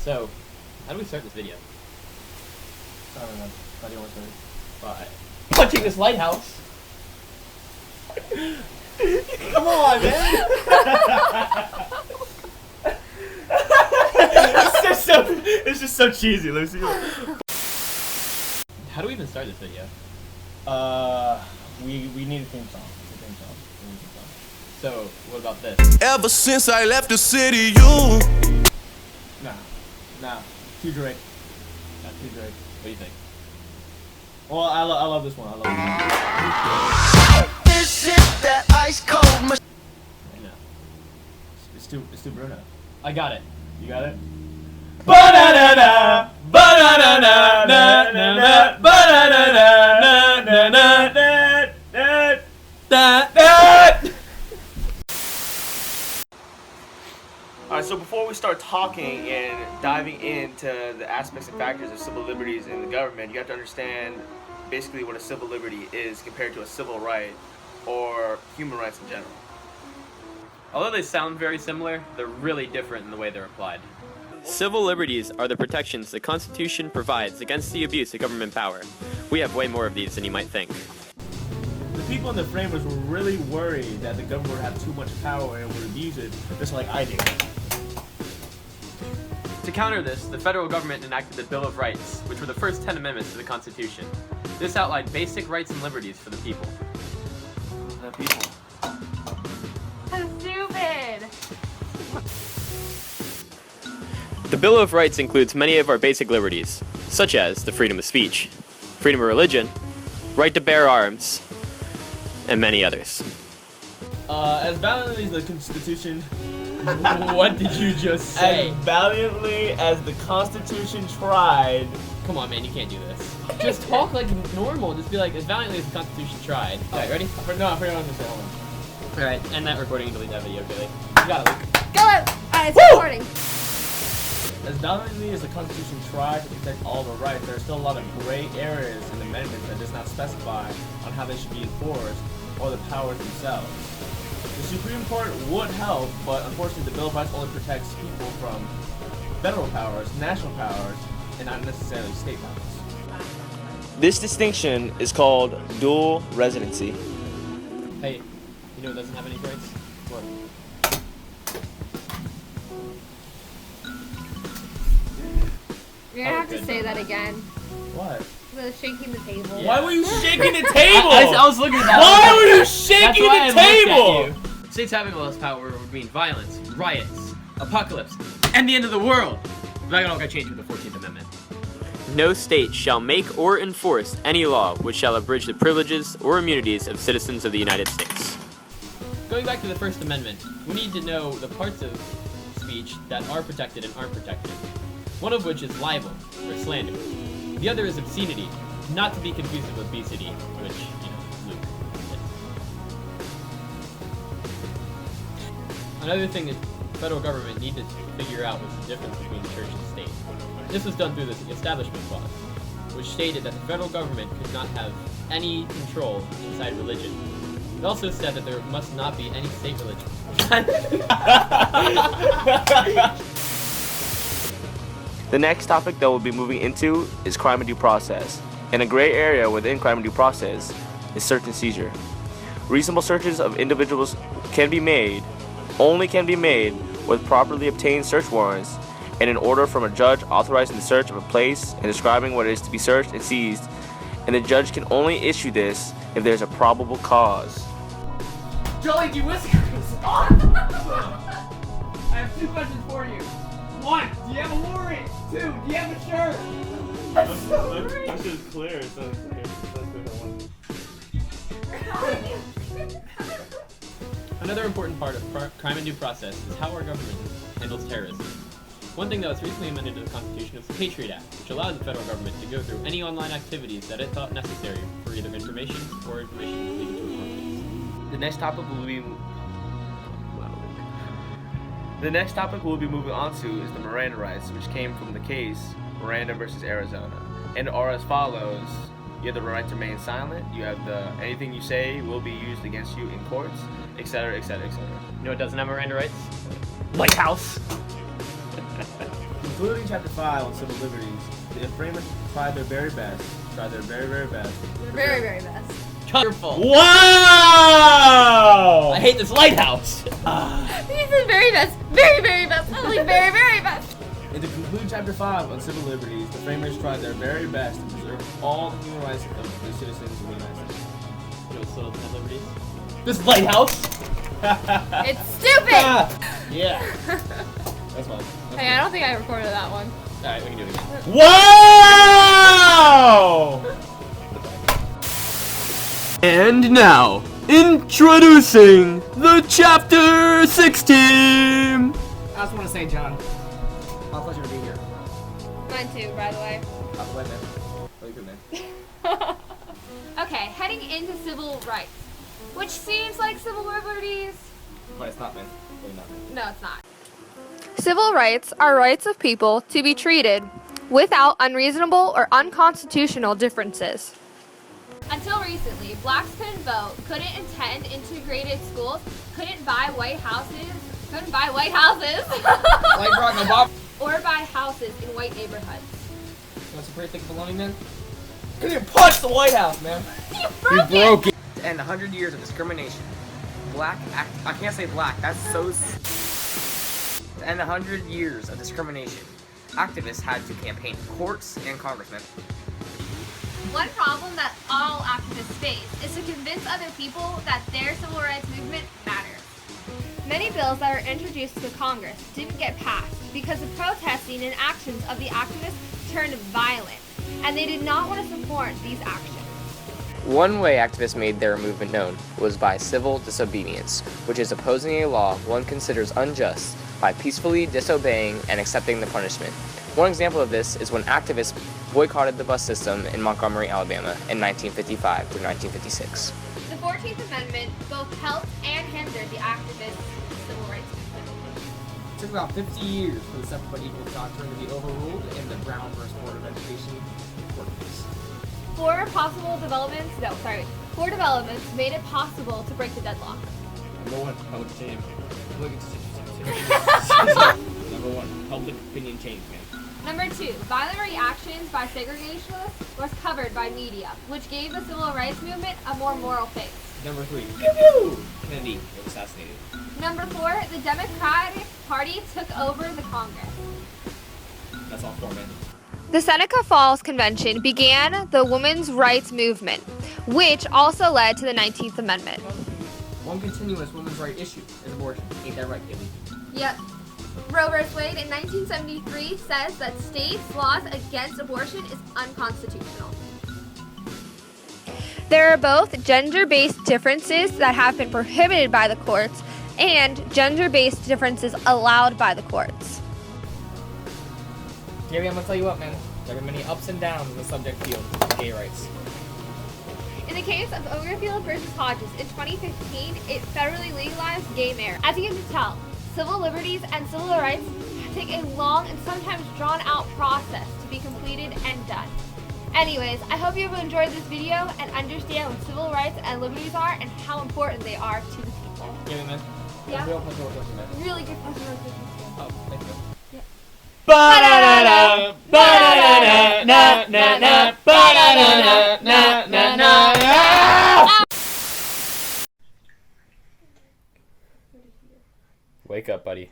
So, how do we start this video? I don't know. How do you want to start? By punching this lighthouse. Come on, man! It's just so cheesy, Lucy. How do we even start this video? We need a theme song. It's a theme song. We need a theme song. So, what about this? Ever since I left the city, you. Nah. Too Drake. Not too Drake. What do you think? Well, I love this one. I love This is that ice cold. No. this one. It's too Bruno. I got it. You got it? Ba-da-da-da, ba-da-da-da-da-da-da, ba-da-da-da-da-da-da-da. Alright, so before we start talking and diving into the aspects and factors of civil liberties in the government, you have to understand basically what a civil liberty is compared to a civil right or human rights in general. Although they sound very similar, they're really different in the way they're applied. Civil liberties are the protections the Constitution provides against the abuse of government power. We have way more of these than you might think. The people in the framers were really worried that the government would have too much power and would abuse it, just like I did. To counter this, the federal government enacted the Bill of Rights, which were the first 10 amendments to the Constitution. This outlined basic rights and liberties for the people. The people. Stupid! The Bill of Rights includes many of our basic liberties, such as the freedom of speech, freedom of religion, right to bear arms, and many others. As valiantly as the Constitution... What did you just say? As valiantly as the Constitution tried... Come on, man, you can't do this. Just talk like normal. Just be like, as valiantly as the Constitution tried. Alright, ready? I forgot what I was going to say. Hold on. Alright, end that recording and delete that video, Billy. You got it, Luke. Go ahead! Alright, it's recording. As valiantly as the Constitution tried to protect all the rights, there are still a lot of gray areas in the amendments that does not specify on how they should be enforced or the powers themselves. The Supreme Court would help, but unfortunately the Bill of Rights only protects people from federal powers, national powers, and not necessarily state powers. This distinction is called dual residency. Hey, you know who doesn't have any rights? What? You're gonna have to say that again. What? The shaking the table. Why were you shaking the table? I was looking at that. Why were you shaking That's the why I looked table? at you. States having less power would mean violence, riots, apocalypse, and the end of the world. That all got changed with the 14th Amendment. No state shall make or enforce any law which shall abridge the privileges or immunities of citizens of the United States. Going back to the First Amendment, we need to know the parts of speech that are protected and aren't protected. One of which is libel, or slander. The other is obscenity, not to be confused with obesity, which, Luke did. Another thing that the federal government needed to figure out was the difference between church and state. This was done through the Establishment Clause, which stated that the federal government could not have any control inside religion. It also said that there must not be any state religion. The next topic that we'll be moving into is crime and due process. And a gray area within crime and due process is search and seizure. Reasonable searches of individuals only can be made with properly obtained search warrants and an order from a judge authorizing the search of a place and describing what is to be searched and seized, and the judge can only issue this if there's a probable cause. Jolly D. Whiskers! I have two questions for you. One, do you have a warrant? Two, do you have a shirt? This is clear. It's so clear. Another important part of crime and due process is how our government handles terrorism. One thing that was recently amended to the Constitution is the Patriot Act, which allowed the federal government to go through any online activities that it thought necessary for either information or information leading to a purpose. The next topic we'll be moving on to is the Miranda rights, which came from the case Miranda versus Arizona, and are as follows. You have the right to remain silent. You have the anything you say will be used against you in courts, etc., etc., etc. You know what doesn't have Miranda rights? Lighthouse. Concluding chapter 5 on civil liberties, the framers tried their very best, very best. Very, very best. Colorful. Wow! I hate this lighthouse. He said very best, very best, only very best. And to conclude chapter 5 on civil liberties, the framers tried their very best to preserve all the human rights of the citizens of the United States. Liberties. This lighthouse. It's stupid! Yeah. That's fine. Hey, I don't think I recorded that one. Alright, we can do it again. Wow! And now, introducing the Chapter 6 team! I just want to say, John, my pleasure to be here. Mine too, by the way. Wait, man. Oh, you good, man. Okay, heading into civil rights, which seems like civil liberties. But it's not, man. Really not. No, it's not. Civil rights are rights of people to be treated without unreasonable or unconstitutional differences. Until recently, blacks couldn't vote, couldn't attend integrated schools, couldn't buy white houses, Like Barack Obama. or buy houses in white neighborhoods. That's a pretty thick baloney, man. Couldn't even punch the White House, man. You broke it! To end 100 years of discrimination. I can't say black, that's so... To end 100 years of discrimination, activists had to campaign to courts and congressmen. One problem that all activists face is to convince other people that their civil rights movement matters. Many bills that were introduced to Congress didn't get passed because the protesting and actions of the activists turned violent, and they did not want to support these actions. One way activists made their movement known was by civil disobedience, which is opposing a law one considers unjust by peacefully disobeying and accepting the punishment. One example of this is when activists boycotted the bus system in Montgomery, Alabama in 1955 through 1956. The 14th Amendment both helped and hindered the activists' civil rights movement. It took about 50 years for the separate but equal doctrine to be overruled in the Brown vs. Board of Education court case. Four developments made it possible to break the deadlock. Number 1, public opinion. Number 1, public opinion change, man. Number 2, violent reactions by segregationists was covered by media, which gave the civil rights movement a more moral face. Number 3, Kennedy was assassinated. Number 4, the Democratic Party took over the Congress. That's all 4, man. The Seneca Falls Convention began the women's rights movement, which also led to the 19th Amendment. One continuous women's right issue is abortion. Ain't that right, Gilly? Yep. Roe v. Wade in 1973 says that states' laws against abortion is unconstitutional. There are both gender-based differences that have been prohibited by the courts and gender-based differences allowed by the courts. Gary, I'm gonna tell you what, man. There are many ups and downs in the subject field of gay rights. In the case of Ogerfield versus Hodges in 2015, it federally legalized gay marriage. As you can tell, civil liberties and civil rights take a long and sometimes drawn-out process to be completed and done. Anyways, I hope you have enjoyed this video and understand what civil rights and liberties are and how important they are to the people. Gilly, man. Yeah? Real pleasure working with you, man. Really good question. Really good question. Oh, thank you. Ba-da-da-da, ba-da-da-da, na na na, ba-da-da-da, na na na. Wake up, buddy.